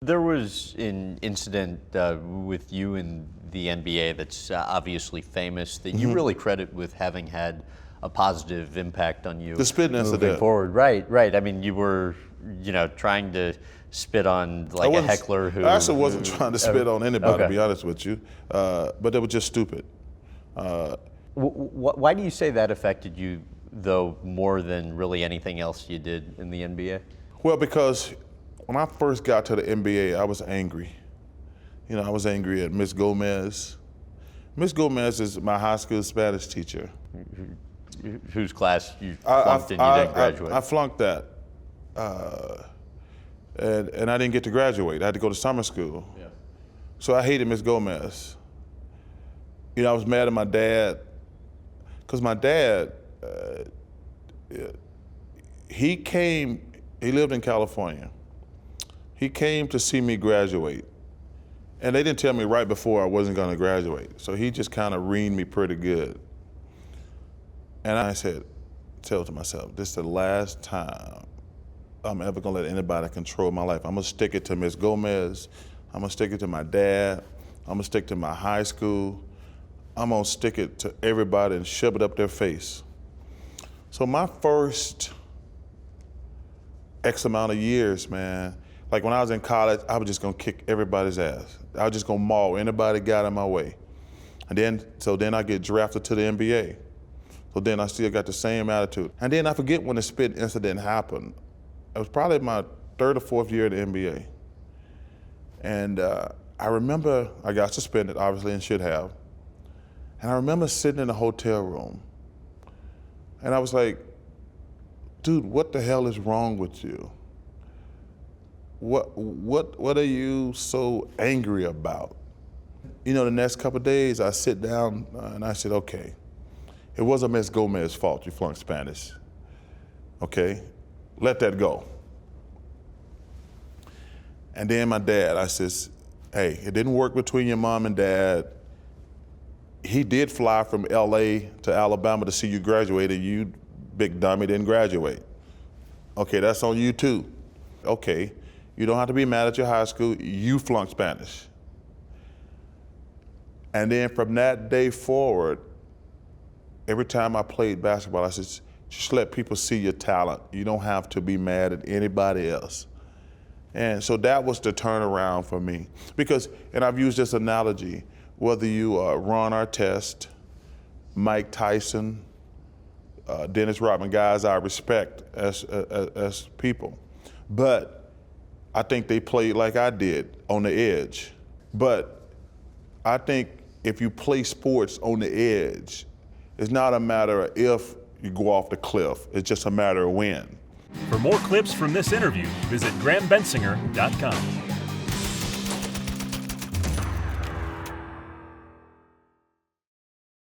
there was an incident with you in the NBA that's obviously famous that you really credit with having had a positive impact on you. The spitting moving incident. forward. Right. I mean, you were, trying to spit on like a heckler who. I actually wasn't trying to spit on anybody, okay. to be honest with you, but it was just stupid. Why do you say that affected you, though, more than really anything else you did in the NBA? Well, because when I first got to the NBA, I was angry. I was angry at Miss Gomez. Miss Gomez is my high school Spanish teacher. Whose class you flunked and you didn't graduate? I flunked that. And I didn't get to graduate. I had to go to summer school. Yeah. So I hated Miss Gomez. I was mad at my dad, because my dad, he lived in California. He came to see me graduate. And they didn't tell me right before I wasn't gonna graduate. So he just kind of reamed me pretty good. And I tell to myself, this is the last time I'm ever gonna let anybody control my life. I'm gonna stick it to Miss Gomez. I'm gonna stick it to my dad. I'm gonna stick to my high school. I'm gonna stick it to everybody and shove it up their face. So my first X amount of years, man, like when I was in college, I was just gonna kick everybody's ass. I was just gonna maul anybody got in my way. And then I get drafted to the NBA. So then I still got the same attitude. And then I forget when the spit incident happened. It was probably my third or fourth year at the NBA. And I remember I got suspended, obviously, and should have. And I remember sitting in a hotel room. And I was like, dude, what the hell is wrong with you? What are you so angry about? The next couple of days I sit down and I said, okay, it wasn't Miss Gomez's fault you flunked Spanish. Okay, let that go. And then my dad, I says, hey, it didn't work between your mom and dad. He did fly from LA to Alabama to see you graduate, and you, big dummy, didn't graduate. Okay, that's on you too. Okay, you don't have to be mad at your high school, you flunked Spanish. And then from that day forward, every time I played basketball, I said, just let people see your talent. You don't have to be mad at anybody else. And so that was the turnaround for me. Because, and I've used this analogy, whether you Ron Artest, Mike Tyson, Dennis Rodman, guys I respect as people. But I think they played like I did, on the edge. But I think if you play sports on the edge, it's not a matter of if you go off the cliff, it's just a matter of when. For more clips from this interview, visit GrahamBensinger.com.